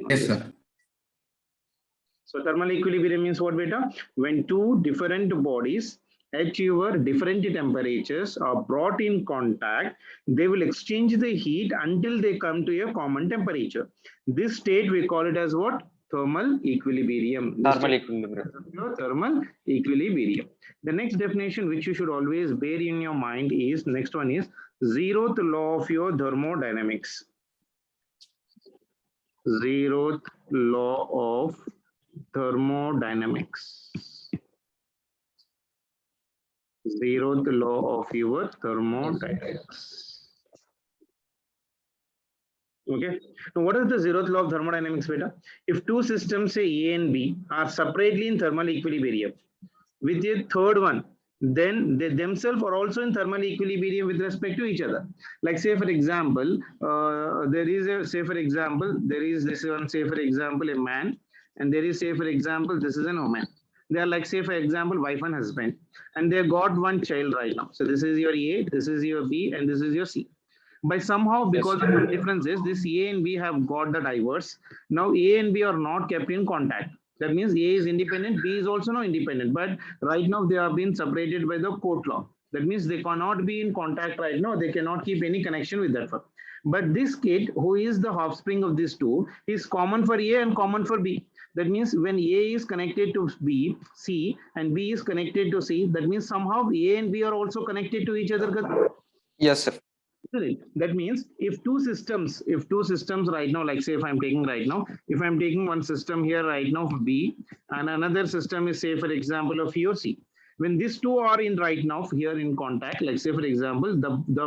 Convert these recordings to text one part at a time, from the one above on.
Yes, sir. So thermal equilibrium means what, beta? When two different bodies at your different temperatures are brought in contact, they will exchange the heat until they come to a common temperature. This state we call it as what? Thermal equilibrium. Thermal equilibrium. Thermal equilibrium. The next definition which you should always bear in your mind is, next one is zeroth law of your thermodynamics. Zeroth law of thermodynamics. Zeroth law of your thermodynamics. Okay. Now, what is the zeroth law of thermodynamics, beta? If two systems, say A and B, are separately in thermal equilibrium, with a third one, then they themselves are also in thermal equilibrium with respect to each other. Like, say for example, there is this one, say for example, a man, and there is, say for example, this is an woman. They are like, say for example, wife and husband, and they got one child right now. So this is your A, this is your B, and this is your C. By somehow, because of the differences, this A and B have got the divorce. Now A and B are not kept in contact. That means A is independent, B is also not independent. But right now they have been separated by the court law. That means they cannot be in contact right now. They cannot keep any connection with that one. But this kid, who is the offspring of these two, is common for A and common for B. That means when A is connected to B, C, and B is connected to C, that means somehow A and B are also connected to each other. Yes, sir. That means if two systems right now, like say if I'm taking right now, if I'm taking one system here right now for B, and another system is, say for example, of E or C. When these two are in right now here in contact, like say for example,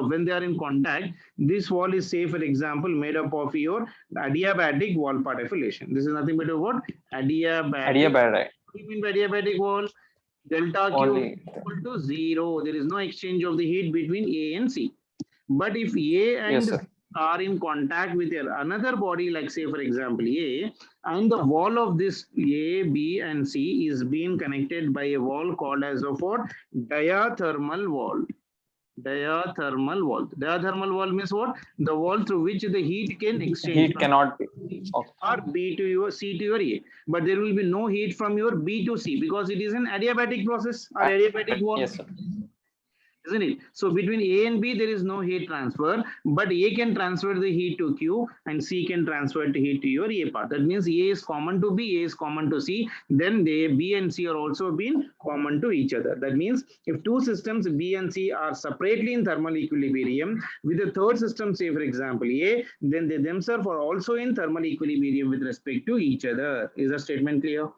when they are in contact, this wall is, say for example, made up of your adiabatic wall part affiliation. This is nothing but a what? Adiabatic. What do you mean by adiabatic wall? Delta Q equal to 0. There is no exchange of the heat between A and C. But if A and C are in contact with another body, like say for example A, and the wall of this A, B, and C is being connected by a wall called as of what? Diathermal wall. Diathermal wall. Diathermal wall means what? The wall through which the heat can exchange. Heat cannot be. Or B to your C to your A. But there will be no heat from your B to C because it is an adiabatic process or adiabatic wall. Yes, sir. Isn't it? So between A and B, there is no heat transfer, but A can transfer the heat to Q and C can transfer the heat to your A part. That means A is common to B, A is common to C. Then they, B and C are also being common to each other. That means if two systems B and C are separately in thermal equilibrium, with the third system, say for example A, then they themselves are also in thermal equilibrium with respect to each other. Is the statement clear?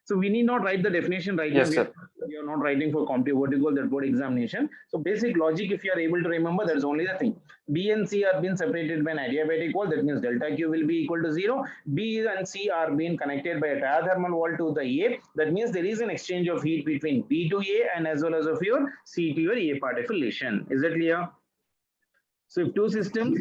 So we need not write the definition right now. Sir. We are not writing for computative that board examination. So basic logic, if you are able to remember, that's only the thing. B and C are being separated by an adiabatic wall. That means delta Q will be equal to 0. B and C are being connected by a diathermal wall to the A. That means there is an exchange of heat between B to A and as well as of your C to your A part affiliation. Is that clear? So if two systems,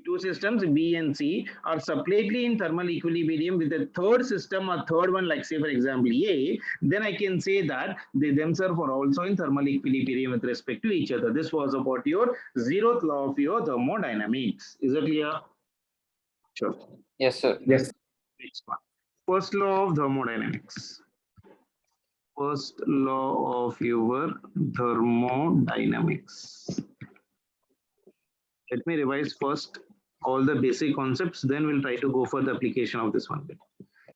two systems B and C are separately in thermal equilibrium with a third system or third one, like say for example A, then I can say that they themselves are also in thermal equilibrium with respect to each other. This was about your zeroth law of your thermodynamics. Is that clear? Sure. Yes, sir. Yes. Next one. First law of thermodynamics. First law of your thermodynamics. Let me revise first all the basic concepts, then we'll try to go for the application of this one.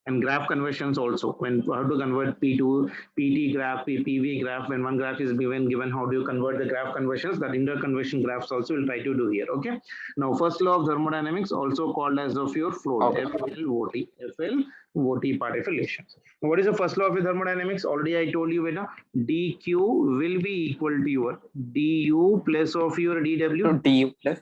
And graph conversions also, when how to convert P to PT graph, PV graph, when one graph is given, how do you convert the graph conversions? That interconversion graphs also we'll try to do here. Okay. Now, first law of thermodynamics, also called as of your flow, FLOT part affiliation. Now, what is the first law of thermodynamics? Already I told you, beta, dq will be equal to your du plus of your dw. Du plus.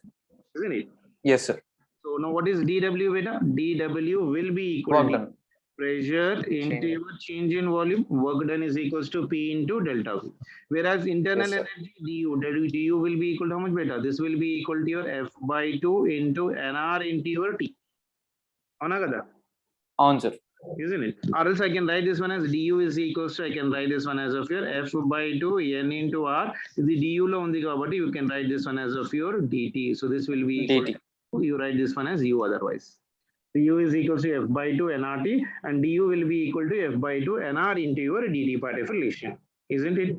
Isn't it? Yes, sir. So now what is dw, beta? dw will be equal to pressure into your change in volume. Work done is equals to P into delta V. Whereas internal energy du will be equal to how much, beta? This will be equal to your F by 2 into NR into your T. Answer. Isn't it? Or else I can write this one as du is equals to, I can write this one as of your F by 2 N into R. The du lo undi kabatti, you can write this one as of your dt. So this will be equal to, you write this one as u otherwise. du is equal to f by 2 nRT, and du will be equal to f by 2 nr into your dt part of relation, isn't it?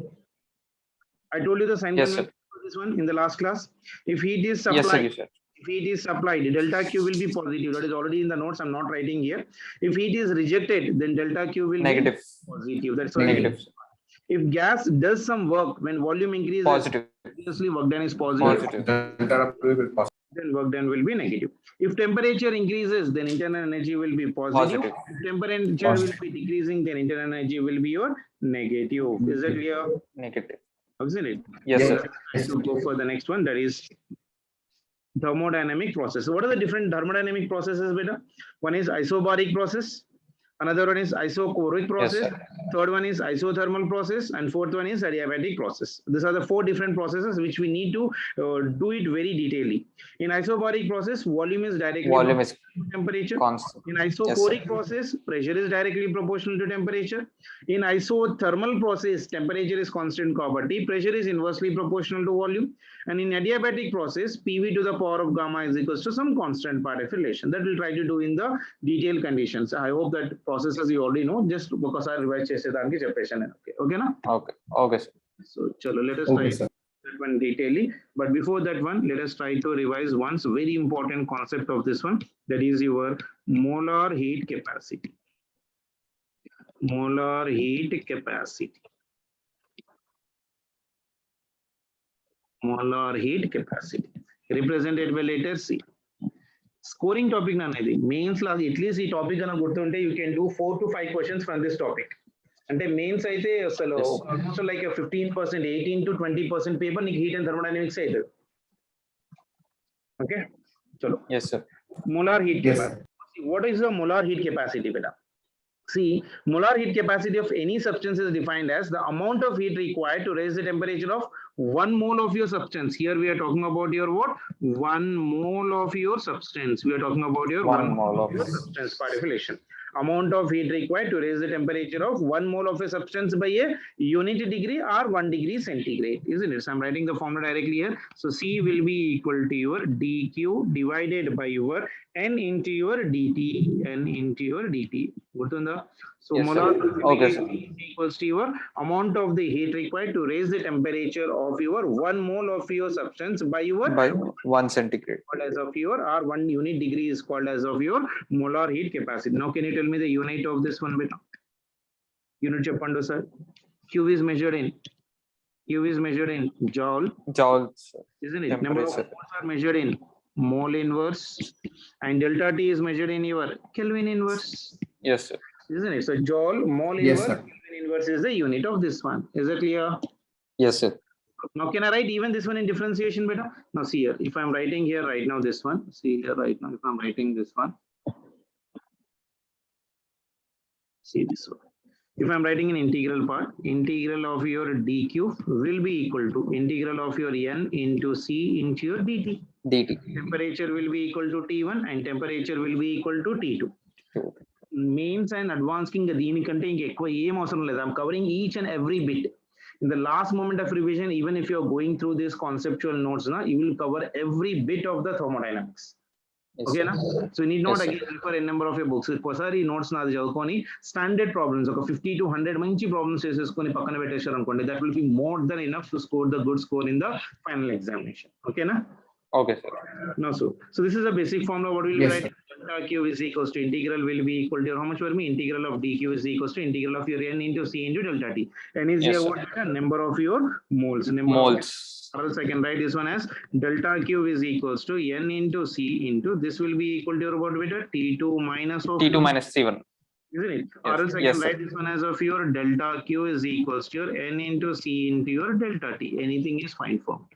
I told you the sign Yes, sir. convention for this one in the last class. If heat is Yes, sir. supplied, Yes, sir. if heat is supplied, delta Q will be positive. That is already in the notes. I'm not writing here. If heat is rejected, then delta Q will Negative. be positive. That's why. Negative. If gas does some work when volume increases, Positive. obviously work done is positive. Positive. Delta W will be positive. Then work done will be negative. If temperature increases, then internal energy will be positive. Positive. If temperature will be decreasing, then internal energy will be your negative. Is that clear? Negative. Isn't it? Yes, Yes. sir. Let's go for the next one. That is thermodynamic process. So what are the different thermodynamic processes, beta? One is isobaric process. Another one is isochoric process. sir. Third one is isothermal process, and fourth one is adiabatic process. These are the four different processes which we need to do it very detailedly. In isobaric process, volume is directly Volume is proportional to temperature. constant. In isochoric process, pressure is directly proportional to temperature. In isothermal process, temperature is constant property, pressure is inversely proportional to volume. And in adiabatic process, PV to the power of gamma is equals to some constant part of relation. That we'll try to do in the detailed conditions. I hope that processes you already know, just because I revise chesedaniki cheppesanu. Okay, na? Okay. Okay, sir. So, chalo, let us Okay, try sir. that one detailedly. But before that one, let us try to revise one very important concept of this one. That is your molar heat capacity. Molar heat capacity. Molar heat capacity. Represented by letter C. Scoring topic nanedi. Mains la at least ee topic ana gurtunte you can do 4 to 5 questions from this topic. అంటే mains అయితే అసలు almost like 15%, 18 to 20% paper నీకు heat and thermodynamics అవుతుంది. Okay చలో. Yes, sir. Molar heat Yes, capacity. What is the molar heat capacity, beta? See, molar heat capacity of any substance is defined as the amount of heat required to raise the temperature of 1 mole of your substance. Here we are talking about your what? 1 mole of your substance. We are talking about your 1 mole of your substance part relation. Amount of heat required to raise the temperature of 1 mole of a substance by a unit degree or 1 degree centigrade, isn't it? So I'm writing the formula directly here. So C will be equal to your dq divided by your n into your dt, n into your dt. So Yes, molar sir. Okay, sir. equals to your amount of the heat required to raise the temperature of your 1 mole of your substance by your By 1 centigrade. called as of your or 1 unit degree is called as of your molar heat capacity. Now can you tell me the unit of this one bit? Unit cheppando sir. Q is measured in joule, Joules. isn't it? Number of Temperature. moles are measured in mole inverse, and delta T is measured in your Kelvin inverse, Yes, sir. isn't it? So joule, mole Yes, inverse, sir. Kelvin inverse is the unit of this one. Is that clear? Yes, sir. Now can I write even this one in differentiation beta? Now see here, if I'm writing here right now this one, see here right now if I'm writing this one, see this one. If I'm writing an integral part, integral of your dq will be equal to integral of your n into c into your dt. DT. Temperature will be equal to T1 and temperature will be equal to T2. Mains and advanced king దీనికంటే ఇంక ఎక్కువ ఏం అవసరం లేదు. I'm covering each and every bit. In the last moment of revision, even if you're going through these conceptual notes, you will cover every bit of the thermodynamics. Yes, Okay, sir. na? So you need not Yes, sir. again refer a number of your books. ఒకసారి notes నాది చదువుకొని standard problems ఒక 50 to 100 మంచి problems చేసేసుకొని పక్కన పెట్టేశారు అనుకోండి, that will be more than enough to score the good score in the final examination. Okay, na? Okay, sir. No, so this is a basic formula. What will Yes, be write? Delta Q is equals to integral will be equal to how much for me? Integral of dq is equals to integral of your n into c into delta t. N is Yes, your sir. what? Beta? Number of your moles. Number Moles. Or else I can write this one as delta Q is equals to n into c into this will be equal to your what beta? T2 minus of T2 minus C1. isn't it? Yes, Or else I yes, can sir. write this one as of your delta Q is equals to your n into c into your delta t. Anything is fine for me.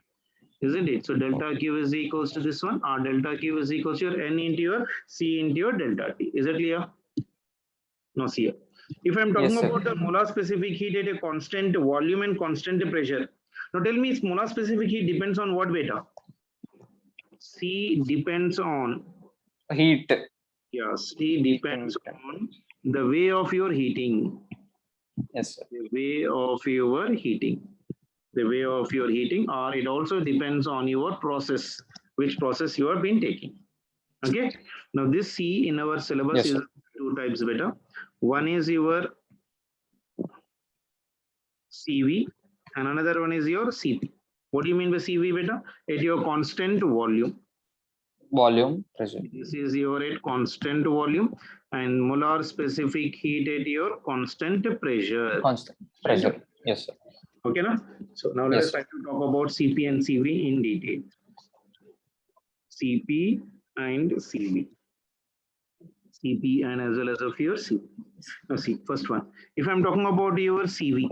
Isn't it? So delta Q is equals to this one, or delta Q is equals to your n into your c into your delta t. Is it clear? No, see here. If I'm talking Yes, sir. about the molar specific heat at a constant volume and constant pressure, now tell me, molar specific heat depends on what beta? C depends on, Heat. yeah, C depends on the way of your heating. Yes, sir. The way of your heating. The way of your heating, or it also depends on your process, which process you have been taking. Okay. Now this C in our syllabus Yes, is sir. two types beta. One is your CV and another one is your CP. What do you mean by CV beta? At your constant volume. Volume, pressure. This is your at constant volume and molar specific heat at your constant pressure. Constant pressure. Yes, sir. Okay, na? So now let Yes, us try to talk about CP and CV in detail. CP and CV. CP and as well as of your CV. Now see, first one. If I'm talking about your CV,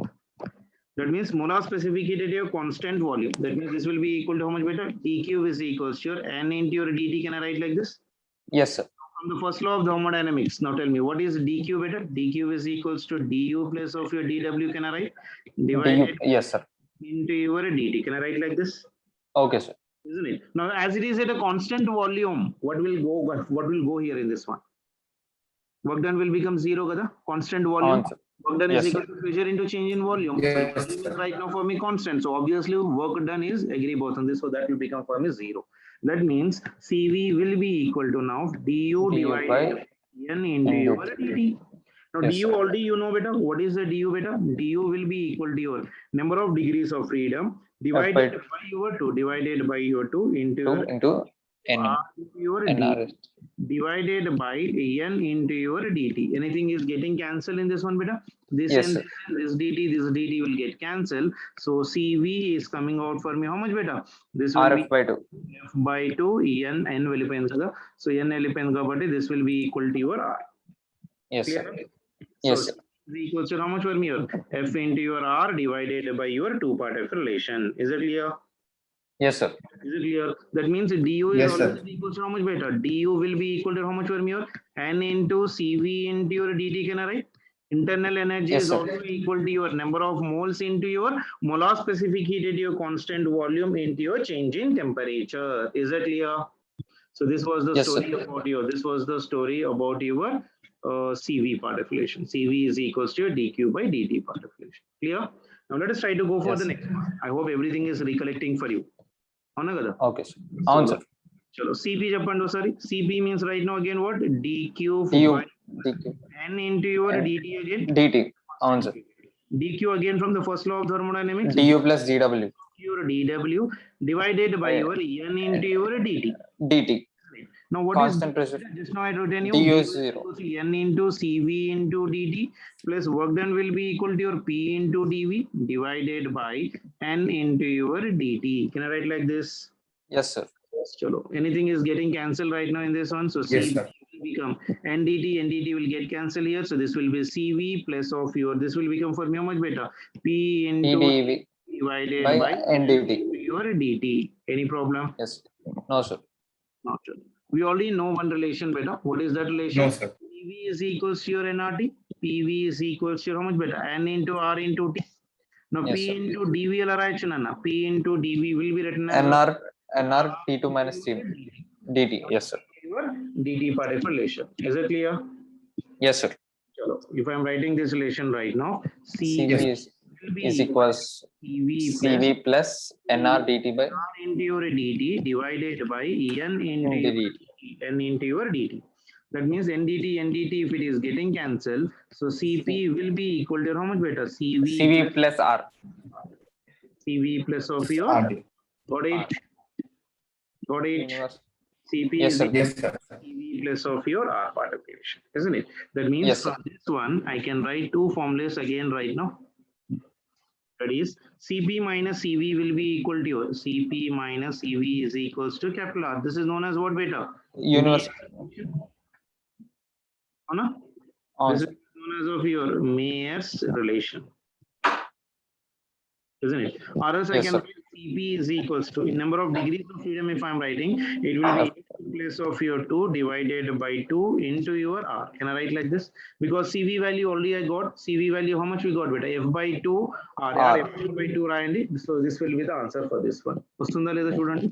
that means molar specific heat at your constant volume. That means this will be equal to how much beta? dQ is equals to your N into your dt. Can I write like this? Yes, sir. From the first law of thermodynamics. Now tell me, what is dQ beta? dQ is equals to du plus of your dw. Can I write? Divided Yes, sir. into your dt. Can I write like this? Okay, sir. Isn't it? Now, as it is at a constant volume, what will go here in this one? Work done will become zero, kada? Constant volume. Answer. Work done is Yes, equal to pressure into change in volume. Yes, So volume is sir. right now for me constant. So obviously work done is agree both on this. So that will become for me zero. That means CV will be equal to now du divided by N into N your dt. dt. Now Yes, du sir. already you know beta. What is the du beta? Du will be equal to your number of degrees of freedom divided by your 2 into your Into N R into your d NR. divided by N into your dt. Anything is getting cancelled in this one, beta? This Yes, and sir. this dt will get cancelled. So CV is coming out for me. How much beta? This will RF by 2. be F by 2 N వెళ్ళిపోయింది కదా. So N వెళ్ళిపోయింది కాబట్టి this will be equal to your R. Yes, Clear? sir. So Yes, sir. is equals to how much for me here? F into your R divided by your two-part F relation. Is it clear? Yes, sir. Is it clear? That means du is Yes, sir. always equal to how much beta? Du will be equal to how much for me here? N into CV into your dt. Can I write? Internal energy Yes, is sir. also equal to your number of moles into your molar specific heat at your constant volume into your change in temperature. Is that clear? So this was the Yes, sir. story about your. This was the story about your CV part of relation. CV is equals to your dq by dt part of relation. Clear? Now let us try to go for Yes. the next one. I hope everything is recollecting for you. అవునా కదా? Okay, sir. Answer. చలో CP చెప్పండి ఒకసారి. CP means right now again what? dq Du by dq N into your N. dt again. dt. Answer. dq again from the first law of thermodynamics. du plus dw. Your dw divided by your N into your dt. dt. Now what Constant is pressure. just now I wrote you du du is 0. equals to N into CV into dt plus work done will be equal to your P into dV divided by N into your dt. Can I write like this? Yes, sir. Chalo. Anything is getting cancelled right now in this one. So Yes, CV sir. will become NDT will get cancelled here. So this will be CV plus of your, this will become for me how much better? P into pdv divided by by ndt. your dt. Any problem? Yes. No, sir. Not sure. We already know one relation better. What is that relation? No, sir. PV is equals to your NRT. PV is equals to your how much better? N into R into T. Now Yes, P sir. into dV will arise, Nana. P into dV will be written as nr t2 minus t dt. Yes, sir. your dt part of relation. Is it clear? Yes, sir. Chalo. If I'm writing this relation right now, cv Yes. will be is equal equals CV cv plus nr dt by R into your dt divided by N into dt. N into your dt. That means NDT if it is getting cancelled, so CP will be equal to how much better? cv plus r. CV plus of your RD. got it. Got it. Universe. CP Yes, is sir. equal Yes, sir. to CV plus of your R part of relation, isn't it? That means Yes, sir. from this one I can write two formulas again right now. That is CP minus CV will be equal to your CP minus CV is equals to capital R. This is known as what beta? Universe. Anna? This is Answer. known as of your Mayer's relation. Isn't it? Or else I Yes, can sir. write CP is equals to in number of degrees of freedom. If I'm writing, it will be in place of your 2 divided by 2 into your R. Can I write like this? Because CV value already I got. CV value how much we got beta? F by 2 R. R. F by 2 రాయండి. So this will be the answer for this one. వస్తుందా లేదా చూడండి.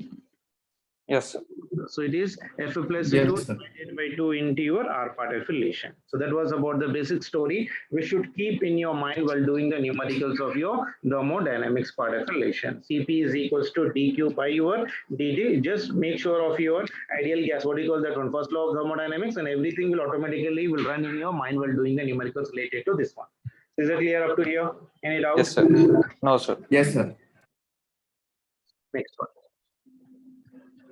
Yes, sir. So it is F plus Yes, A2 sir. divided by 2 into your R part F relation. So that was about the basic story we should keep in your mind while doing the numericals of your thermodynamics part F relation. Cp is equals to dq by your dt. Just make sure of your ideal gas, what do you call that one, first law of thermodynamics, and everything will automatically will run in your mind while doing the numericals related to this one. Is that clear up to here? Any doubts? Yes, sir. No, sir. Yes, sir. Next one.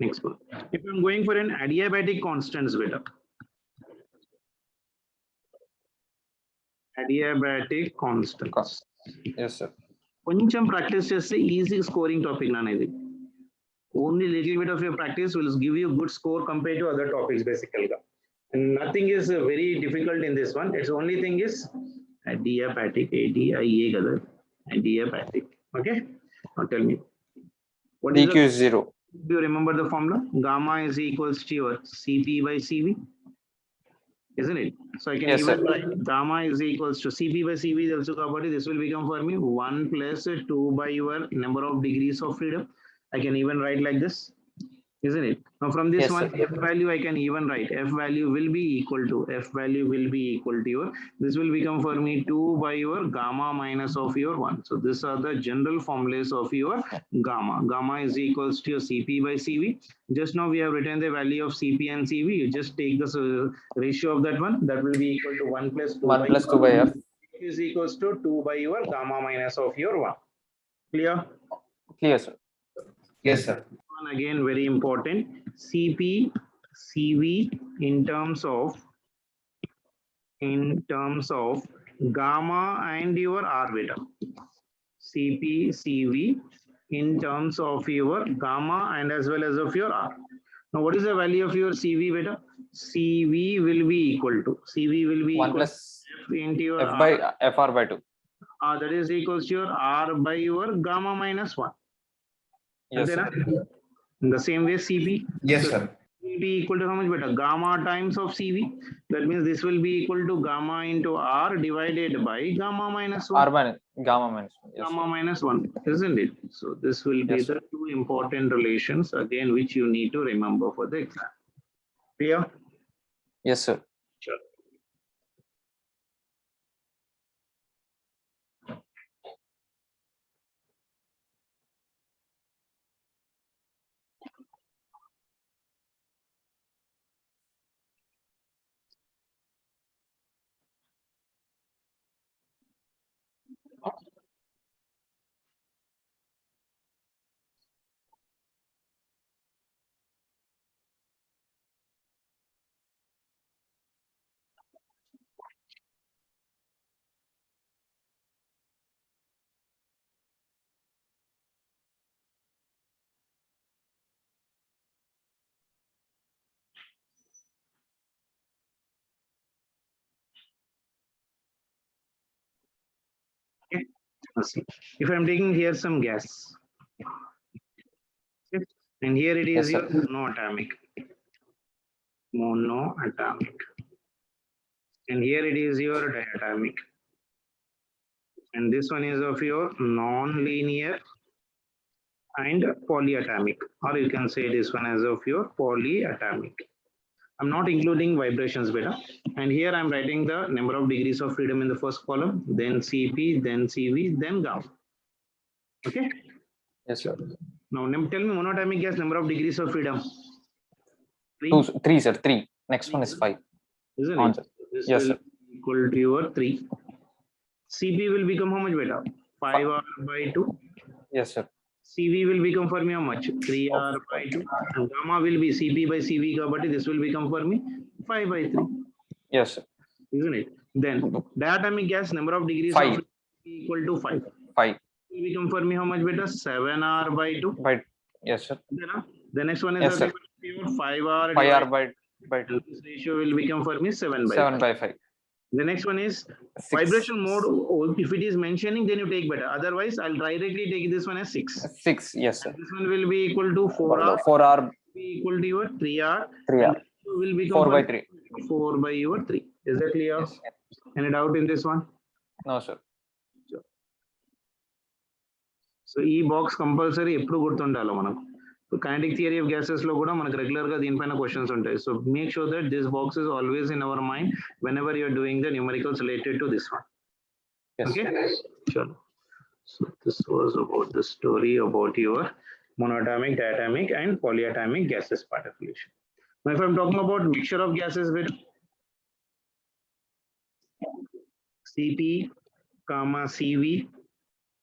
Next one. If I'm going for an adiabatic constants beta. Adiabatic constants. Yes, sir. కొంచెం practice చేస్తే easy scoring topic నానేది. Only little bit of your practice will give you good score compared to other topics basically. And nothing is very difficult in this one. Its only thing is adiabatic, ADIA kada. Adiabatic. Okay? Now tell me. What is dq is 0. do you remember the formula? Gamma is equals to your Cp by Cv. Isn't it? So I can Yes, even sir. write gamma is equals to Cp by Cv is also covered. This will become for me 1 plus 2 by your number of degrees of freedom. I can even write like this, isn't it? Now from this Yes, one, sir. F value I can even write. F value will be equal to your, this will become for me 2 by your gamma minus of your 1. So these are the general formulas of your gamma. Gamma is equals to your Cp by Cv. Just now we have written the value of Cp and Cv. You just take this ratio of that one. That will be equal to 1 plus 2 1 plus 2 by f. is equals to 2 by your gamma minus of your 1. Clear? Clear, sir. Yes, sir. One again very important. Cp, Cv in terms of gamma and your R beta. Cp, Cv in terms of your gamma and as well as of your R. Now what is the value of your Cv beta? Cv will be equal to 1 plus F into your f R. by fr by 2. That is equals to your R by your gamma minus 1. Yes, And sir. then, in the same way Cp. Yes, So sir. will be equal to how much beta? Gamma times of Cv. That means this will be equal to gamma into R divided by gamma minus 1. R minus gamma minus 1. Yes, Gamma sir. minus 1, isn't it? So this will be Yes, the two important relations again which you need to remember for the exam. Clear? Yes, sir. Sure. Okay. Let's see. If I'm taking here some gas, okay, and here it is Yes, your sir. monoatomic, and here it is your diatomic, and this one is of your non-linear and polyatomic, or you can say this one as of your polyatomic. I'm not including vibrations beta, and here I'm writing the number of degrees of freedom in the first column, then Cp, then Cv, then gamma. Okay. Yes, sir. Now tell me monatomic gas number of degrees of freedom. 3, sir. 3. Next one is 5. Isn't On, it? sir. This Yes, will sir. be equal to your 3. Cp will become how much beta? 5R by 2. Yes, sir. Cv will become for me how much? 3R by 2. And gamma will be Cp by Cv, but this will become for me 5 by 3. Yes, sir. Isn't it? Then diatomic gas number of degrees 5. of freedom equal to 5. 5 Will become for me how much beta? 7R by 2. by. Yes, sir. Then, the next one is Yes, sir. 5R 5R by 2. This ratio will become for me 7 by 7 5. by 5. The next one is 6. vibration mode. If it is mentioning, then you take better. Otherwise, I'll directly take this one as 6. 6. Yes, sir. This one will be equal to 4R. 4R Be equal to your 3R. 3R. And will become 4 by 3. 4 by your 3. Is that clear? Yes. Any doubt in this one? No, sir. So E box compulsory ఎప్పుడు గుర్తుండాలి మనకు. So kinetic theory of gases lo kuda manaku regular ga deenpaina questions untayi. So make sure that this box is always in our mind whenever you are doing the numericals related to this one. Yes. Okay, sure. So this was about the story about your monatomic, diatomic and polyatomic gases particulation. Now if I'm talking about mixture of gases with Cp, gamma, Cv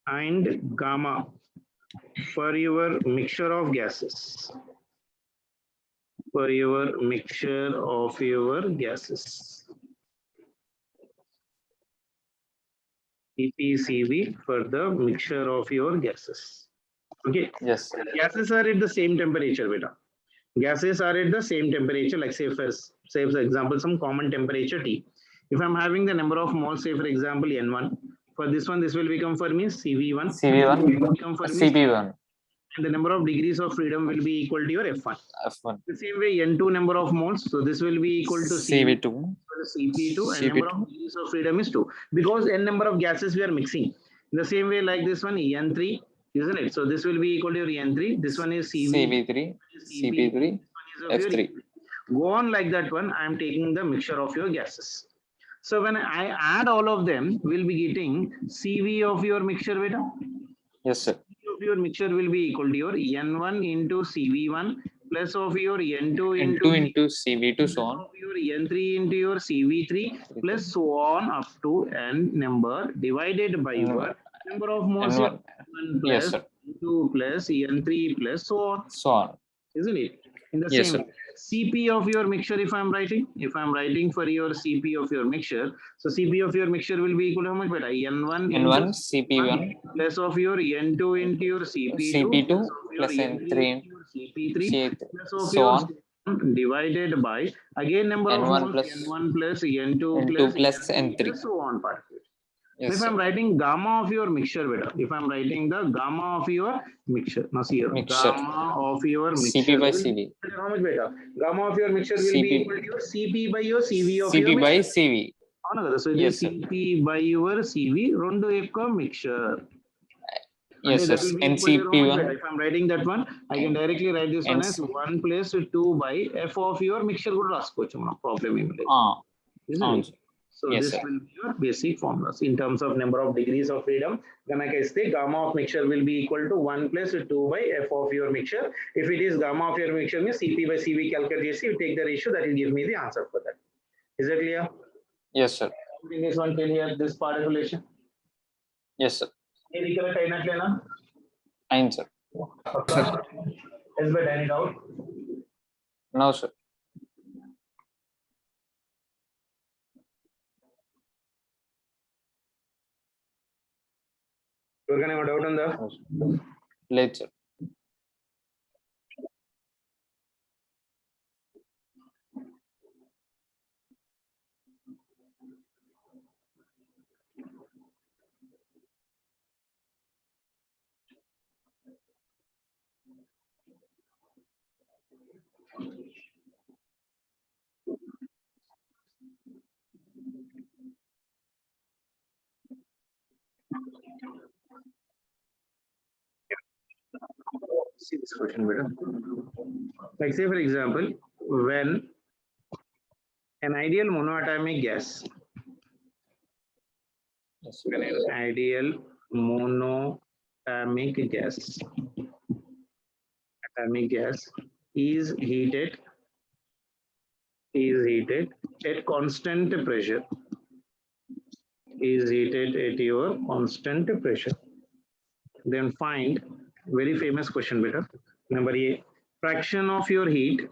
and gamma for your mixture of gases. For your mixture of your gases. Cp, Cv for the mixture of your gases. Okay. Yes. Gases are at the same temperature, beta. Gases are at the same temperature, like say for example, some common temperature T. If I'm having the number of moles, say for example, N1, for this one, this will become for me CV1. CV1, will become for me CP1, and the number of degrees of freedom will be equal to your F1. F1, The same way, N2 number of moles, so this will be equal to CV2, CP2 and CP2. number of degrees of freedom is 2 because n number of gases we are mixing. In the same way, like this one, N3, isn't it? So this will be equal to your N3. This one is CV3, CP3, F3. Go on like that one. I am taking the mixture of your gases. So when I add all of them, we'll be getting CV of your mixture, beta. Yes, sir. Of your mixture will be equal to your N1 into CV1 plus of your N2 into CV2, so on. of your N3 into your CV3 plus so on up to n number divided by your number of moles. N1. Plus Yes, sir. N2 plus N3 plus so on. So on. Isn't it? In the Yes, same sir. Cp of your mixture, if I'm writing for your Cp of your mixture, so Cp of your mixture will be equal to how much, beta? N1 N1, CP1 plus of your N2 into your CP2, CP2 plus plus N3 into your CP3 C8, plus of so your on. divided by again number of N1 moles, plus N1 plus N2 N2 plus N3. plus so on part. Yes, If sir. I'm writing gamma of your mixture, beta, if I'm writing the gamma of your mixture, now see here, Mixture. gamma of your CP mixture by will CV. be how much, beta? Gamma of your mixture will be CP. equal to your Cp by your Cv of CP your by mixture. CV. అవును కదా, so it Yes, is sir. Cp by your Cv రెండు యొక్క mixture. Yes, Okay, sir. that will be equal to how much, NCP1. beta? If I'm writing that one, I can directly write this one as 1 plus 2 by f of your mixture కూడా రాసుకోవచ్చు మనం, problem ఏమి లేదు. Isn't it? So Yes, this sir. will be your basic formulas in terms of number of degrees of freedom. Gamma gamma of mixture will be equal to 1 plus 2 by f of your mixture. If it is gamma of your mixture means Cp by Cv calculate, you take the ratio, that will give me the answer for that. Is that clear? Yes, sir. This one clear, this particulation. Yes, sir. Any correct అయినట్లేనా? Fine, sir. Is there any doubt? No, sir. ఎవరికైనా ఏమైనా doubt ఉందా? Late, sir. See this question better. Like say for example, when an ideal monoatomic gas, Yes, when an ideal monoatomic gas, atomic gas is heated at constant pressure, is heated at your constant pressure, then find very famous question beta. Number A, fraction of your heat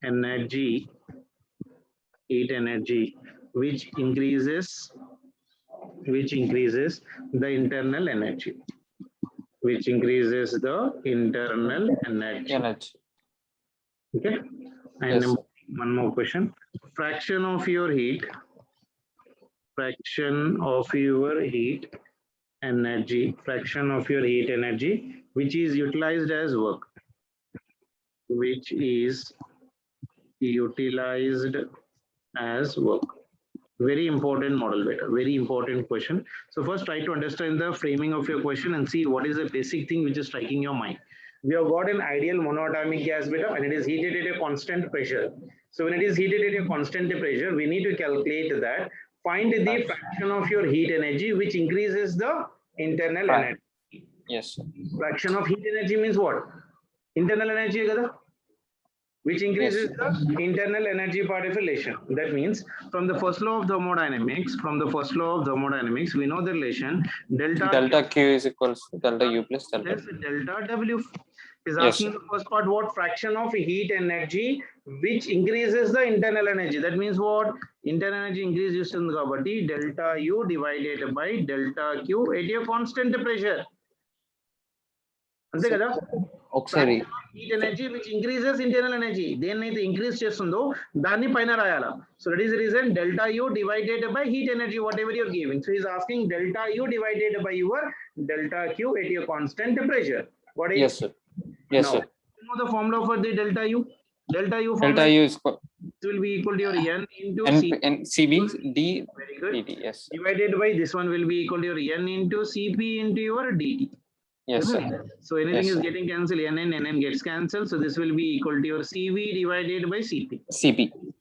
energy, heat energy, which increases the internal energy, energy. Okay. And Yes, number, one more question, fraction of your heat energy, which is utilized as work, Very important model beta, very important question. So first try to understand the framing of your question and see what is the basic thing which is striking your mind. We have got an ideal monoatomic gas beta and it is heated at a constant pressure. So when it is heated at a constant pressure, we need to calculate that. Find the fraction of your heat energy which increases the internal energy. Yes, sir. Fraction of heat energy means what? Internal energy kada? Which increases the internal energy part of relation. That means from the first law of thermodynamics, we know the relation Delta Q is equals to delta U plus delta. delta W is Yes, asking the first part what fraction of heat energy which increases the internal energy. That means what? Internal energy increases in the delta U divided by delta Q at a constant pressure. అంతే కదా ఒకసారి heat energy which increases internal energy దేన్నైతే increase చేస్తుందో దాన్ని పైన రాయాలా. So that is the reason delta U divided by heat energy whatever you are giving. So he is asking delta U divided by your delta Q at a constant pressure. What is? Yes, sir. Yes, now, sir. you know the formula for the delta U? Delta U Delta formula U is will be equal to your N into C. and CB D Very good. dt. Yes, sir. Divided by this one will be equal to your N into Cp into your dt. Yes, sir. So anything Yes, is sir. getting cancelled, NN gets cancelled. So this will be equal to your CV divided by CP. CP.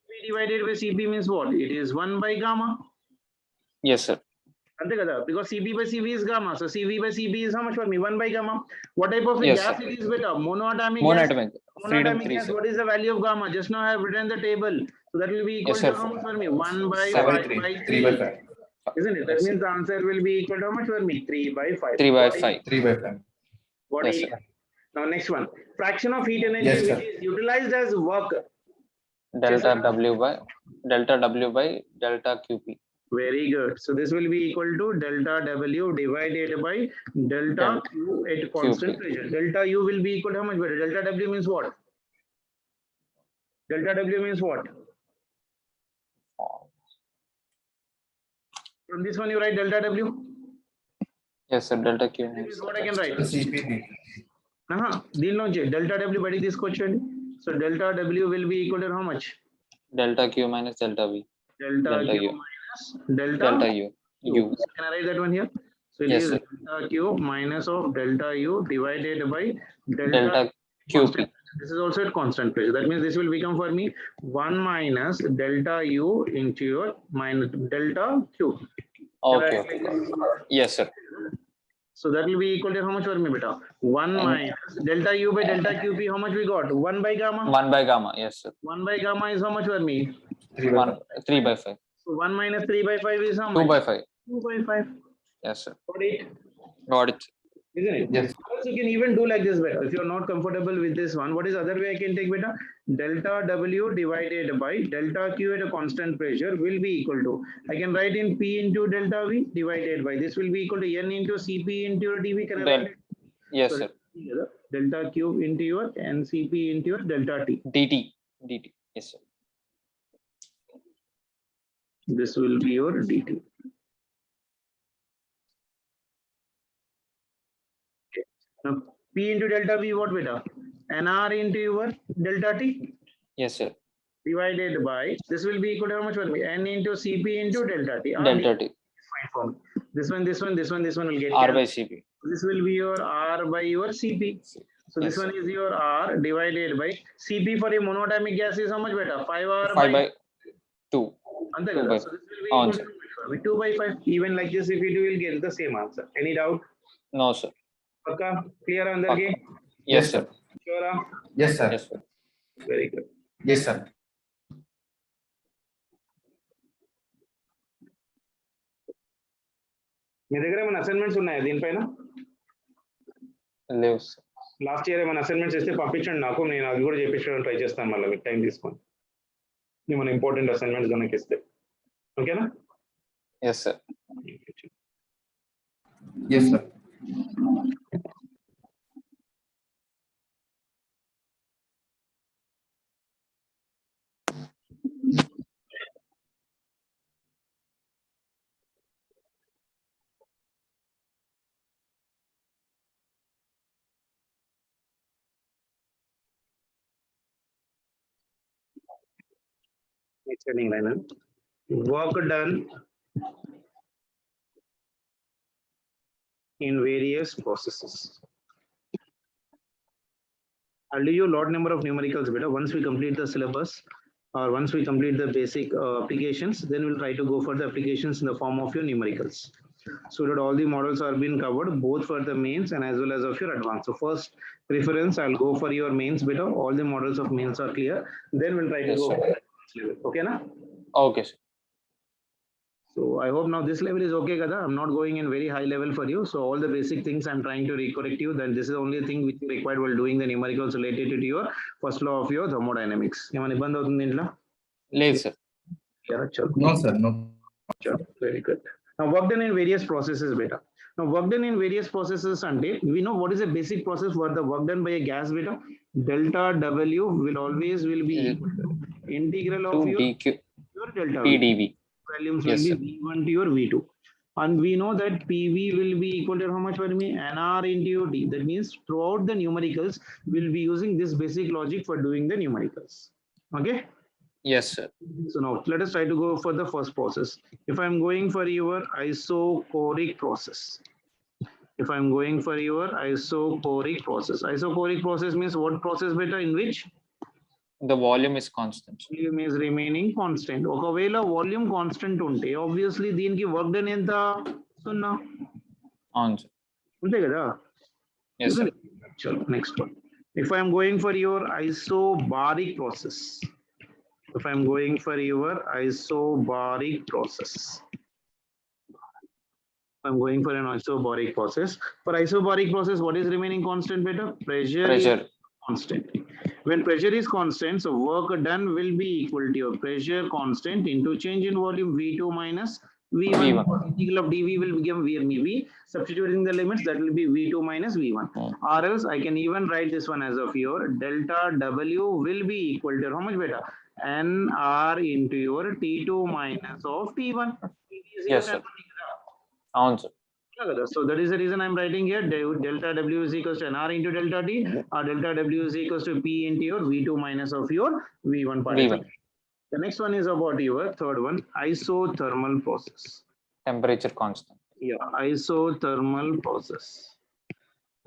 CV divided by CP means what? It is 1 by gamma. Yes, sir. Because CP by CV is gamma. So CV by CP is how much for me? 1 by gamma. What type of a Yes, gas sir. it is better? Monoatomic gas. Monatomic. Freedom Monoatomic 3, gas. sir. What is the value of gamma? Just now I have written the table. So that will be equal Yes, to sir. how much for me? 1 by 7, 5 by 3 by 5. Isn't it? That Yes, means the answer will be equal to how much for me? 3 by 5. 3 by 5. 3 by 5. What Yes, is sir. now next one? Fraction of heat energy Yes, sir. which is utilized as work. Delta W by delta QP. Very good. So this will be equal to delta W divided by delta Q at constant QP. pressure. Delta U will be equal to how much better? Delta W means what? Delta W means what? From this one you write delta W. Yes, sir. Delta Q This means is what I can write. CPD. దీనిలోంచి delta W బయటికి తీసుకొచ్చండి. So delta W will be equal to how much? delta Q minus delta V. Delta Q U. minus delta Delta U. U. Can I write that one here? So it Yes, is sir. delta Q minus of delta U divided by delta Delta QP. constant. This is also at constant pressure. That means this will become for me 1 minus delta U into your minus delta Q. Okay, okay. Yes, sir. So that will be equal to how much for me beta? 1 minus delta U by delta QP. How much we got? 1 by gamma. 1 by gamma. Yes, sir. 1 by gamma is how much for me? 3 by 5. 3 by 5. So 1 minus 3 by 5 is how 2 much? by 5. 2 by 5. Yes, sir. Got it? Got it. Isn't it? Yes. Also, you can even do like this better. If you're not comfortable with this one, what is the other way I can take beta? Delta W divided by delta Q at a constant pressure will be equal to, I can write in P into delta V divided by, this will be equal to N into Cp into your dV. Can I write it? Yes, So sir. delta Q into your NCP into your delta T. DT. DT. Yes, sir. This will be your DT. Now P into delta V, what beta? NR into your delta T Yes, sir. divided by, this will be equal to how much for me? N into Cp into delta T. Delta T. Fine for me. This one will get R by cancelled. CP. This will be your R by your Cp. So this Yes, one sir. is your R divided by Cp for a monoatomic gas is how much better? 5R 5 by 2. Ante 2 kada? by So this will be on, equal to 2 by 5. Even like this, if you do, you'll get the same answer. Any doubt? No, sir. Pakka? Clear andarki? Yes, sir. Sure? Yes, sir. Yes, sir. Very good. Yes, sir. మీ దగ్గర ఏమైనా assignments ఉన్నాయా దీనిపైన? లేవు sir. Last year ఏమైనా assignments ఇస్తే పంపించండి నాకు, నేను అవి కూడా చేయించడానికి ట్రై చేస్తాను మళ్ళీ మీకు టైం తీసుకొని. ఏమైనా ఇంపార్టెంట్ అసైన్మెంట్స్ కనుక ఇస్తే ఓకేనా? Yes, sir. Yes, sir. Next heading line. work done in various processes. I'll do you a lot number of numericals better once we complete the syllabus or once we complete the basic applications, then we'll try to go for the applications in the form of your numericals. So that all the models are being covered both for the mains and as well as of your advanced. So first preference, I'll go for your mains better. All the models of mains are clear. Then we'll try to Yes, go sir. for the advanced level. Okay, na? Okay, sir. So I hope now this level is okay, Kada. I'm not going in very high level for you. So all the basic things I'm trying to recorrect you. Then this is the only thing which you required while doing the numericals related to your first law of your thermodynamics. ఏమైనా ఇబ్బంది అవుతుంది ఇంట్లో? లేదు sir. Yeah, chalo. No, sir. No. Chalo. Very good. Now work done in various processes, beta. Now work done in various processes, and we know what is a basic process for the work done by a gas, beta. Delta W will always will be equal to integral of 2 your dq delta V. pdv. Volumes Yes, will sir. be V1 to your V2. And we know that PV will be equal to how much for me? NR into your D. That means throughout the numericals, we'll be using this basic logic for doing the numericals. Okay. Yes, sir. So now let us try to go for the first process. If I'm going for your isochoric process. If I'm going for your isochoric process means what process beta in which The volume is constant. volume is remaining constant. ఒకవేళ volume constant ఉంటే obviously దీనికి work done ఎంత సున్నా అవును sir. అంతే కదా. Yes, sir. చలో next one. If I am going for your isobaric process. If I am going for your isobaric process. I'm going for an isobaric process. For isobaric process, what is remaining constant, beta? Pressure is Pressure. constant. When pressure is constant, so work done will be equal to your pressure constant into change in volume V2 minus V1. V1. Integral of dV will become V. Substituting the limits, that will be V2 minus V1. Or else I can even write this one as of your delta W will be equal to how much beta? NR into your T2 minus of T1. Yes, sir. అవును sir. So that is the reason I'm writing here delta W is equals to NR into delta T or delta W is equals to P into your V2 minus of your V1 part. V1. The next one is about your third one, isothermal process. Temperature constant. Yeah, isothermal process.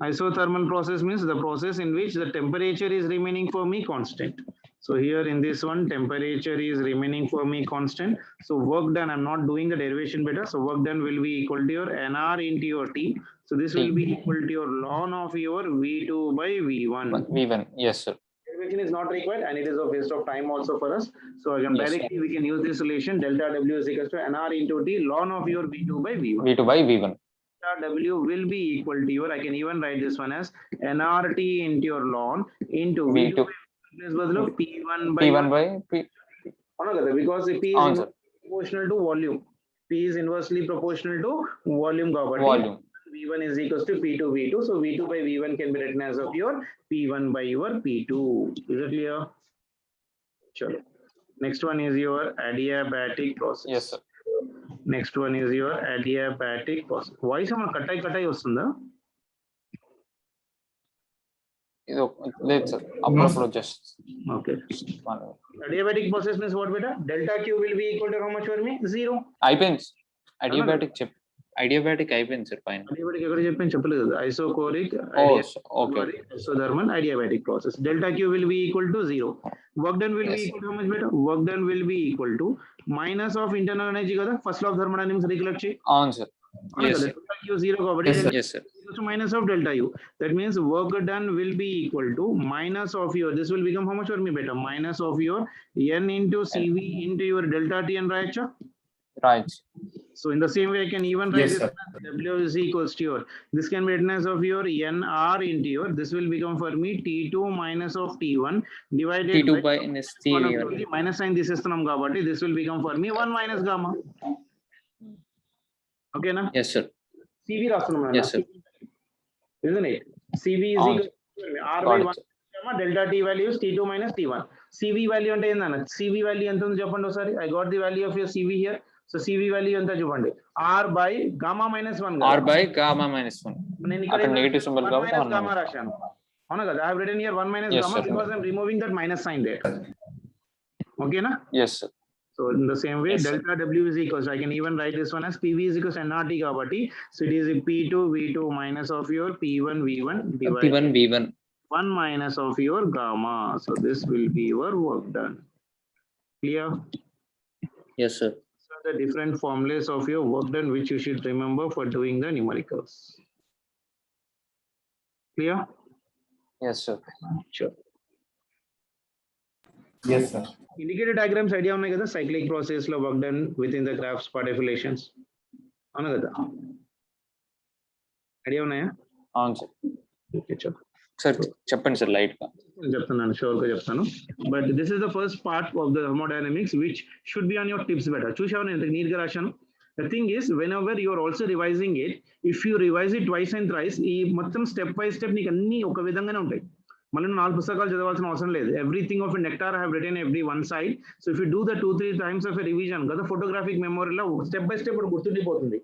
Isothermal process means the process in which the temperature is remaining for me constant. So here in this one, temperature is remaining for me constant. So work done, I'm not doing the derivation better. So work done will be equal to your NR into your T. So this will be equal to your ln of your V2 by V1. V1. Yes, sir. Derivation is not required and it is a waste of time also for us. So again, Yes, directly we can use this relation delta W is equal to NR into T ln of your V2 by V1. V2 by V1. Delta W will be equal to your, I can even write this one as NRT into your ln into V2. Place బదులు P1 by P1 by P. అవును కదా, because P is అవును sir. proportional to volume. P is inversely proportional to volume కాబట్టి Volume. V1 is equals to P2 V2. So V2 by V1 can be written as of your P1 by your P2. Is it clear? Chalo. Next one is your adiabatic process. Yes, sir. Next one is your adiabatic process. Voice ఏమైనా కట్టాయి వస్తుందా? ఇది లేదు sir. అప్పుడప్పుడు just Okay. Adiabatic process means what beta? Delta Q will be equal to how much for me? 0. అయిపోయింది. Adiabatic అయిపోయింది sir పైన. Adiabatic ఎక్కడ చెప్పాను చెప్పలేదు. Isochoric, okay. isothermal, adiabatic process. Delta Q will be equal to 0. Work done will be equal to how much beta? Work done will be equal to minus of internal energy కదా. First law of thermodynamics recollect చేయి. అవును sir. Yes, sir. Delta Q 0 కాబట్టి Yes, sir. Yes, sir. to minus of delta U. That means work done will be equal to minus of your, this will become how much for me beta? Minus of your N into CV into your delta T and right? Right. So in the same way, I can even write Yes, this sir. as W is equals to your, this can be written as of your NR into your, this will become for me T2 minus of T1 divided T2 by by NST. minus sign this is కాబట్టి this will become for me 1 minus gamma. Okay na? Yes, sir. CV రాస్తున్నాం Yes, sir. isn't it? CV is అవును. equal to R by 1 gamma delta T value is T2 minus T1. CV value అంటే ఏందన్న? CV value ఎంత ఉందో చెప్పండి ఒకసారి. I got the value of your CV here. So CV value ఎంత చూడండి? R by gamma minus 1 కదా. R by gamma minus 1. నేను ఇక్కడ అక్కడ నెగటివ్ సింబల్ 1 కాబట్టి minus gamma రాశాను. అవునా కదా? I have written here 1 minus Yes, gamma sir. because I am removing that minus sign there. Okay na? Yes, sir. So in the same way, Yes, sir. delta W is equals, I can even write this one as PV is equals to nRT kabatti. So it is a P2 V2 minus of your P1 V1 divided P1 V1. 1 minus of your gamma. So this will be your work done. Clear? Yes, sir. So the different formulas of your work done which you should remember for doing the numericals. Clear? Yes, sir. Sure. Yes, sir. Indicator diagrams idea ఉన్నాయి కదా cyclic process లో work done within the graphs part affiliations అవును కదా idea ఉన్నాయా అవును sir. Okay చెప్పు sir చెప్పండి sir light గా. నేను చెప్తున్నాను షూర్ గా చెప్తాను but this is the first part of the thermodynamics which should be on your tips better చూసావు నేను ఎంత నీట్ గా రాశాను the thing is whenever you are also revising it if you revise it twice and thrice ఈ మొత్తం step by step నీకు అన్ని ఒక విధంగానే ఉంటాయి మళ్ళీ 4 పుస్తకాలు చదవాల్సిన అవసరం లేదు everything of nectar I have written every one side so if you do the 2-3 times of a revision కదా ఫోటోగ్రాఫిక్ మెమొరీలో స్టెప్ బై స్టెప్ గుర్తుండిపోతుంది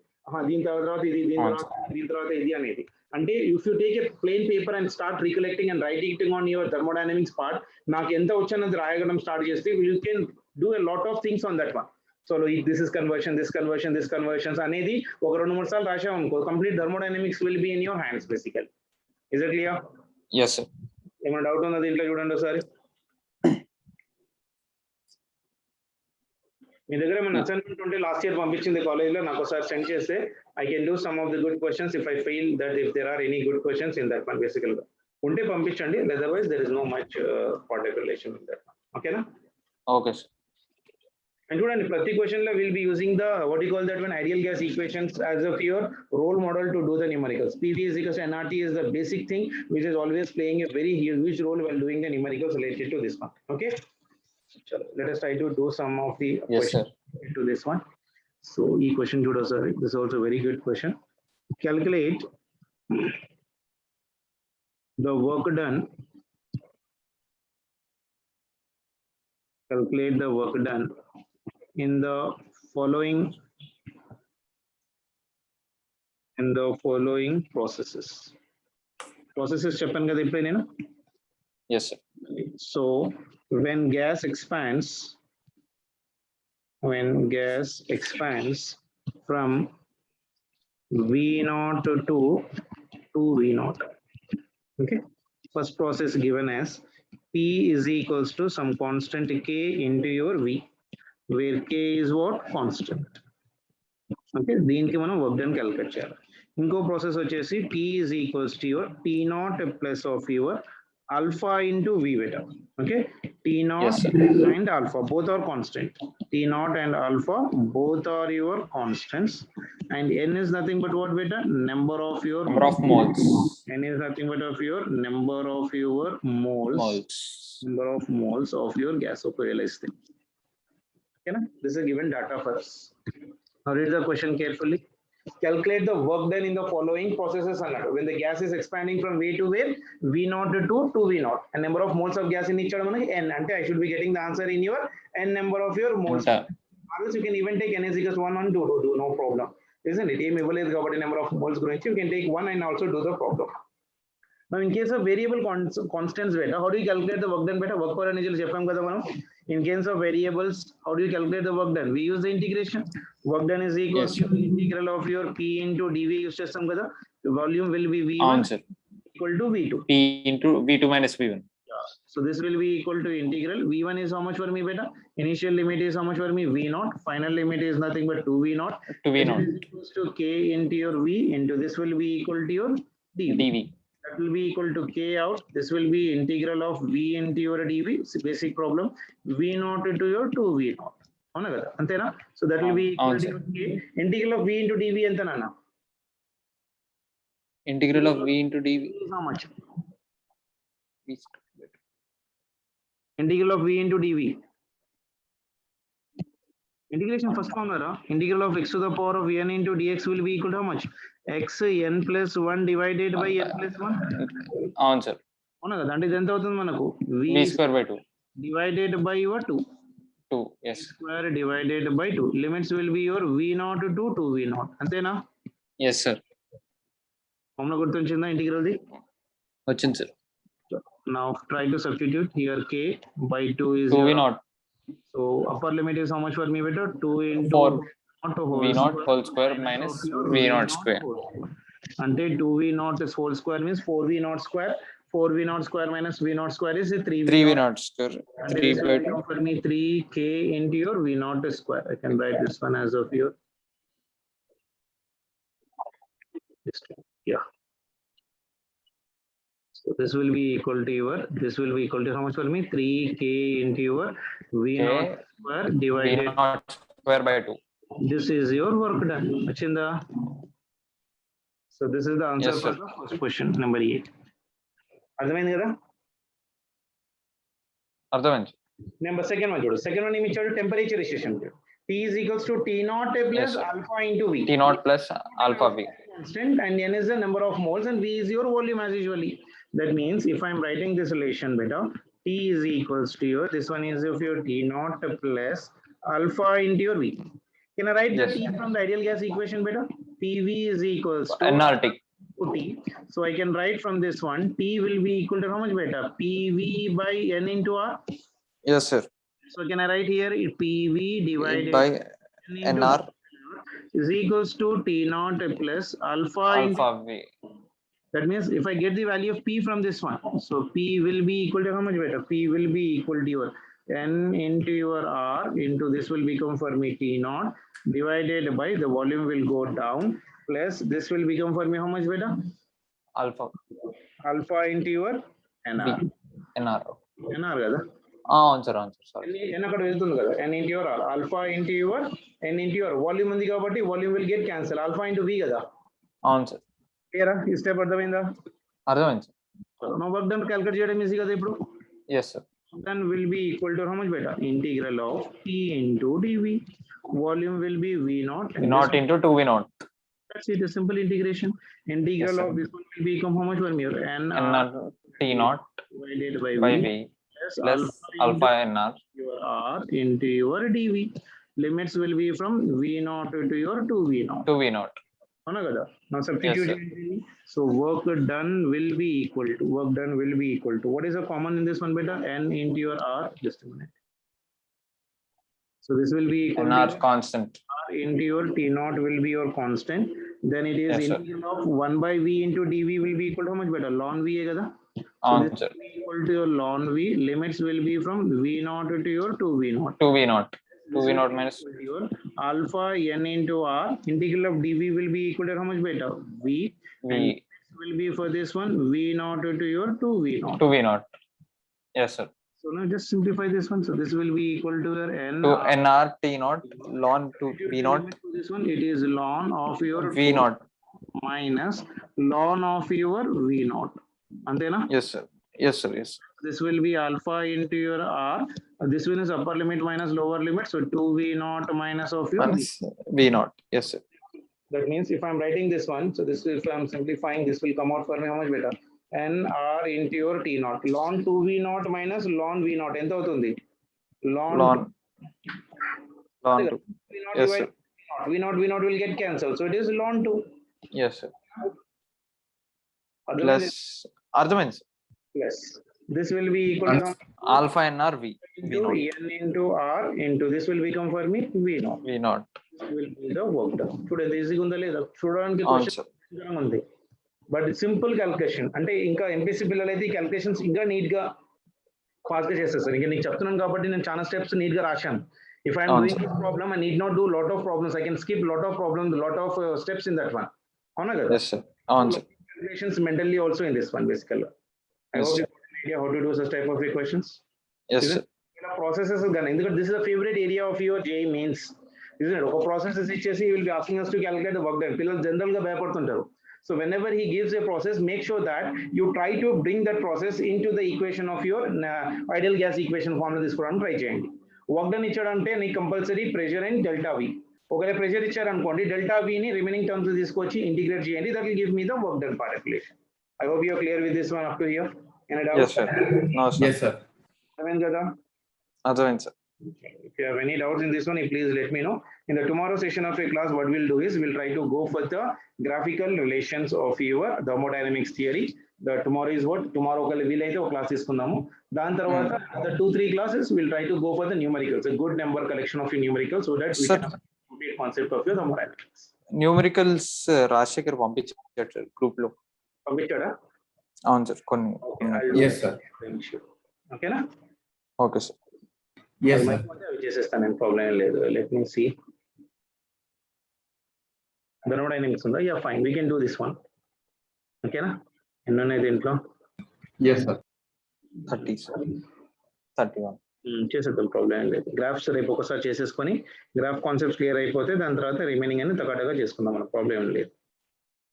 దీని తర్వాత ఇది దీని తర్వాత ఇది అనేది అంటే if you take a plain paper and start recollecting and writing on your thermodynamics part నాకు ఎంత వచ్చానది రాయడం స్టార్ట్ చేస్తే you can do a lot of things on that one so this is conversion this conversions అనేది ఒక 2-3 సార్లు రాసాం అనుకో complete thermodynamics will be in your hands basically is it clear yes sir. ఏమైనా డౌట్ ఉందా దీంట్లో చూడండి ఒకసారి మీ దగ్గర ఏమైనా అసైన్మెంట్ ఉంటే లాస్ట్ ఇయర్ పంపించింది కాలేజ్ లో నాకు ఒకసారి సెండ్ చేస్తే I can do some of the good questions if I feel that if there are any good questions in that one basical గా ఉంటే పంపించండి otherwise there is no much part relation in that ఓకేనా okay sir. And చూడండి ప్రతి question లో will be using the what you call that one ideal gas equations as of your role model to do the numericals PV is equals to nRT is the basic thing which is always playing a very huge role while doing the numericals related to this one. Okay, so let us try to do some of the Yes, sir. questions to this one. So e question to sir, this is also a very good question. Calculate the work done. Calculate the work done in the following processes చెప్పాను కదా ఇప్పుడు నేను yes sir. so when gas expands from V0 to 2V0, okay, first process given as P is equals to some constant K into your V, where K is what? Constant. Okay, దీనికి మనం work done calculate చేయాలి ఇంకో process వచ్చేసి T is equals to your T0 plus of your alpha into V beta. Okay, T0 Yes, sir. and alpha both are constant. T0 and alpha both are your constants, and N is nothing but what beta? Number of moles. N is nothing but of your number of your moles. Number of moles of your gas of realized thing. Okay, this is given data for us. Now read the question carefully. Calculate the work done in the following processes when the gas is expanding from V to where? V0 to 2V0. And number of moles of gas in each other N. And I should be getting the answer in your N number of your moles. Others you can even take N is equals 1 and 2, no problem. Isn't it? Number of moles you can take 1 and also do the problem. Now in case of variable constants beta, how do you calculate the work done beta? Work per energy చెప్పాం కదా మనం. In case of variables, how do you calculate the work done? We use the integration. Work done is equal to integral of your P into dV use చేస్తాం కదా. The volume will be V1 equal to V2. P into V2 minus V1. So this will be equal to integral. V1 is how much for me beta? Initial limit is how much for me? V0. Final limit is nothing but 2V0. 2V0. Equals to K into your V into this will be equal to your dV. That will be equal to K out. This will be integral of V into your dV. It's a basic problem. V0 to your 2V0. అవునా కదా అంతేనా? So that will be equal to K. Integral of V into dV ఎంత నాన్న? Integral of V into dV is how much? Integral of V into dV. Integration first formula. Integral of x to the power of n into dx will be equal to how much? X n plus 1 divided by n plus 1. అవును sir. అవునా కదా అంటే ఇది ఎంత అవుతుంది మనకు? V square by 2 divided by your 2. Yes. Square divided by 2. Limits will be your V0 to 2V0. అంతేనా? Yes sir. Formula గుర్తుంచిందా ఇంటిగ్రల్ ది? వచ్చింది sir. Now try to substitute here K by 2 is 2V0. So upper limit is how much for me, beta? 2 into 4 naught V naught whole square minus V naught square. Ante 2V naught is whole square means 4V naught square. 4V naught square minus V naught square is 3V 3 V naught square. And 3 this by will 2. become for me 3K into your V naught square. I can write this one as of your. Yeah. So this will be equal to your, this will be equal to how much for me? 3K into your V naught square V divided. naught square by 2. This is your work done. Achinda. So this is the answer Yes, for sir. the first question, number 8. అర్థమైంది కదా? అర్థమైంది. Number second one చూడు. Second one ఏమి ఇచ్చాడు? Temperature equation. T is equals to T naught plus Yes, sir. alpha into V. T naught plus alpha V. Constant and N is the number of moles and V is your volume as usually. That means if I'm writing this relation beta, T is equals to your, this one is of your T naught plus alpha into your V. Can I write the Yes, T sir. from the ideal gas equation beta? PV is equals to NRT. T. So I can write from this one, T will be equal to how much beta? PV by N into R. Yes, sir. So can I write here PV divided By N into NR is equals to T naught plus alpha into. alpha V. That means if I get the value of P from this one, so P will be equal to how much better? P will be equal to your N into your R into this will become for me T naught divided by the volume will go down plus this will become for me how much better? Alpha Alpha into your NR. NR. NR కదా? Answer. Sorry. N అక్కడ వెళ్తుంది కదా? N into your R. Alpha into your N into your volume ఉంది కాబట్టి volume will get cancelled. Alpha into V కదా? Answer. క్లియరా? ఈ step అర్థమైందా? అర్థమైంది. నా వర్క్ డన్ క్యాలిక్యులేట్ చేయడం ఈజీ కదా ఇప్పుడు? Yes, sir. Then will be equal to how much beta? Integral of T into dV. Volume will be V naught. V naught into 2 V naught. That's it, a simple integration. Integral Yes, sir. of this one will become how much for me? NR T naught divided by by V V plus plus alpha NR. your R into your dV. Limits will be from V naught to your 2V naught. 2 V naught. అవునా కదా? Now substitute. Yes, so work done will be equal to what is the common in this one beta? N into your R. Just a minute. So this will be equal NR to constant. R into your T naught will be your constant. Then it is Yes, sir. integral of 1 by V into dV will be equal to how much better? Ln V kada? So this Answer. will be equal to your ln V. Limits will be from V naught to your 2V naught. 2 V naught. 2 V naught minus Your alpha N into R. Integral of dV will be equal to how much better? V. V. And will be for this one V naught to your 2V naught. 2 V naught. Yes, sir. So now just simplify this one. So this will be equal to your N. To NR T naught ln to V naught This one it is ln of your V naught. minus ln of your V naught. Antena? Yes, sir. Yes, sir. Yes. This will be alpha into your R. This one is upper limit minus lower limit. So 2V naught minus of your V. Minus V naught. Yes, sir. That means if I'm writing this one, so this if I'm simplifying, this will come out for me how much better? N R into your T naught. Ln 2V naught minus ln V naught. ఎంత అవుతుంది? Ln 2. Yes, sir. V naught will get cancelled. So it is ln 2. Yes, sir. Plus అర్థమైంది. Plus this will be equal to Alpha NR V. V into naught. N into R into this will become for me V naught. V naught. This will be the work done. చూడండి ఈజీగా ఉందా లేదా? చూడడానికి Answer. Question ఉంది. But simple calculation అంటే ఇంకా MPC పిల్లలు అయితే ఈ క్యాల్కులేషన్స్ ఇంకా నీట్ గా ఫాస్ట్ గా చేసేస్తారు. ఇంకా నీకు చెప్తున్నాను కాబట్టి నేను చాలా స్టెప్స్ నీట్ గా రాశాను. If I'm doing this problem I need not do lot of problems. I can skip lot of problems, lot of steps in that one. అవునా కదా? Yes, sir. Answer. Calculations mentally also in this one basically. I Yes, hope sir. you have an idea how to do such type of equations. Yes, sir. Processes again. Because this is the favorite area of your JEE mains, isn't it? ఒక processes ఇచ్చేసి he will be asking us to calculate the work done. పిల్లలు general గా భయపడుతుంటారు. So whenever he gives a process, make sure that you try to bring that process into the equation of your ideal gas equation formula తీసుకోవడానికి try చేయండి. Work done ఇచ్చాడంటే నీకు compulsory pressure and delta V. ఒకవేళ pressure ఇచ్చారనుకోండి delta విని remaining terms తీసుకొచ్చి integrate చేయండి. That will give me the work done part calculation. I hope you are clear with this one up to here. Any doubts? Yes, sir. No, sir. Yes, sir. అర్థమైంది కదా? అర్థమైంది, sir. If you have any doubts in this one, please let me know. In the tomorrow session of a class, what we'll do is we'll try to go for the graphical relations of your thermodynamics theory. The tomorrow is what? Tomorrow ఒక వీలైతే ఒక class తీసుకుందాము. దాని తర్వాత the 2-3 classes we'll try to go for the numericals, a good number collection of your numericals so that we Sir. can have a complete concept of your thermodynamics. Numericals Rajasekhar పంపించారు group లో. పంపించాడా? అవును sir, కొన్ని. Yes, sir. ఓకేనా? Okay sir. Yes, sir. అవి చేసేస్తాను, నేను problem లేదు. Let me see. Thermodynamics ఉందా? Yeah fine, we can do this one. ఓకేనా? ఎన్ని ఉన్నాయి దీంట్లో? Yes, sir. 30 సార్, 31. చేసేద్దాం, ప్రాబ్లం ఏం లేదు. గ్రాఫ్స్ రేపు ఒకసారి చేసేసుకొని గ్రాఫ్ కాన్సెప్ట్స్ క్లియర్ అయిపోతే దాని తర్వాత రిమైనింగ్ అన్ని తగ్గట్టుగా చేసుకుందాం, మనకు ప్రాబ్లం ఏం లేదు.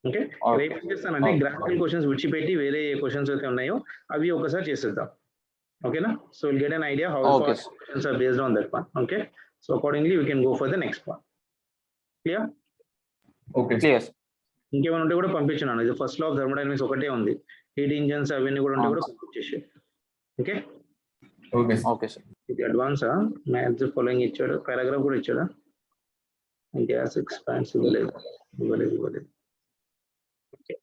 ఓకే, రేపు ఏం చేస్తానంటే గ్రాఫికల్ క్వశ్చన్స్ విడిచిపెట్టి వేరే ఏ క్వశ్చన్స్ అయితే ఉన్నాయో అవి ఒకసారి చేసేద్దాం. ఓకేనా? So will get an idea how the questions are based on that one. Okay, so accordingly we can go for the next one. Clear? Okay. Yes. ఇంకేమైనా ఉంటే కూడా పంపించున్నాను. ఇది ఫస్ట్ లా ఆఫ్ థర్మోడైనమిక్స్ ఒకటే ఉంది, హీట్ ఇంజన్స్ అవన్నీ కూడా ఉంటే కూడా పంపించేసి. Okay Okay. Okay sir. ఇది అడ్వాన్సా? మ్యాథ్స్ ఫాలోయింగ్ ఇచ్చాడు, పారాగ్రాఫ్ కూడా ఇచ్చాడా? గ్యాస్ ఎక్స్పాన్స్ ఇవ్వలేదు. Okay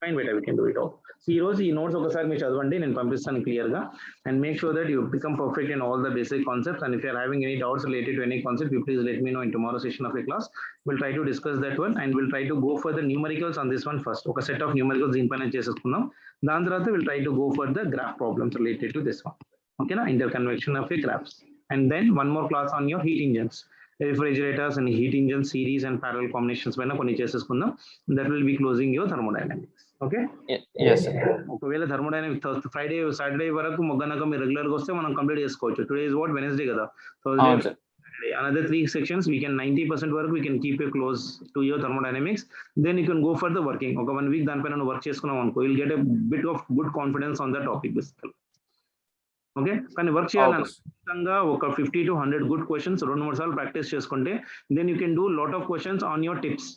fine better, we can do it all. ఈ రోజు ఈ నోట్స్ ఒకసారి మీరు చదవండి, నేను పంపిస్తాను క్లియర్ గా. And make sure that you become perfect in all the basic concepts. And if you are having any doubts related to any concept, you please let me know in tomorrow session of a class. We'll try to discuss that one and we'll try to go for the numericals on this one first. ఒక set of numericals దీనిపైన చేసేసుకుందాం. దాని తర్వాత we'll try to go for the graph problems related to this one. Okay na, interconvection of a graphs. And then one more class on your heat engines, refrigerators and heat engine series and parallel combinations పైన కొన్ని చేసేసుకుందాం. That will be closing your thermodynamics. Okay? Yes sir. ఒకవేళ thermodynamics Friday Saturday వరకు మొగ్గనక మీరు regular గా వస్తే మనం complete చేసుకోవచ్చు. టుడే ఇస్ వాట్, వెనస్డే కదా. అవును sir. Another 3 sections we can 90% వరకు we can keep a close to your thermodynamics. Then you can go for the working. ఒక 1 week దానిపైన నువ్వు వర్క్ చేసుకున్నావు అనుకో, you'll get a bit of good confidence on the topic basically. Okay, కానీ work చేయాలని ఖచ్చితంగా ఒక 50 to 100 గుడ్ క్వశ్చన్స్ 2-3 సార్లు ప్రాక్టీస్ చేసుకుంటే then you can do lot of questions on your tips.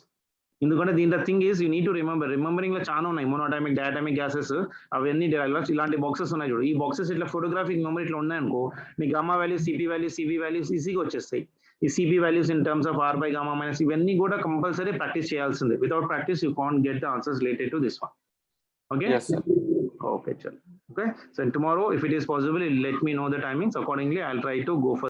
ఎందుకంటే దీంట్లో thing is you need to remembering లో చాలా ఉన్నాయి. మోనోటైమిక్, డయాటమిక్ గ్యాసెస్ అవన్నీ ఇలాంటి బాక్సెస్ ఉన్నాయి చూడు. ఈ బాక్సెస్ ఇట్లా ఫోటోగ్రాఫిక్ మెమరీ ఇట్లా ఉన్నాయనుకో, నీ gamma values, CP values, CV values ఈజీగా వచ్చేస్తాయి. ఈ CP values in terms of R by gamma minus ఇవన్నీ కూడా కంపల్సరీ ప్రాక్టీస్ చేయాల్సిందే. Without practice you can't get the answers related to this one. Okay? Yes sir. Okay, chal. Okay, so tomorrow if it is possible let me know the timings, accordingly I'll try to go for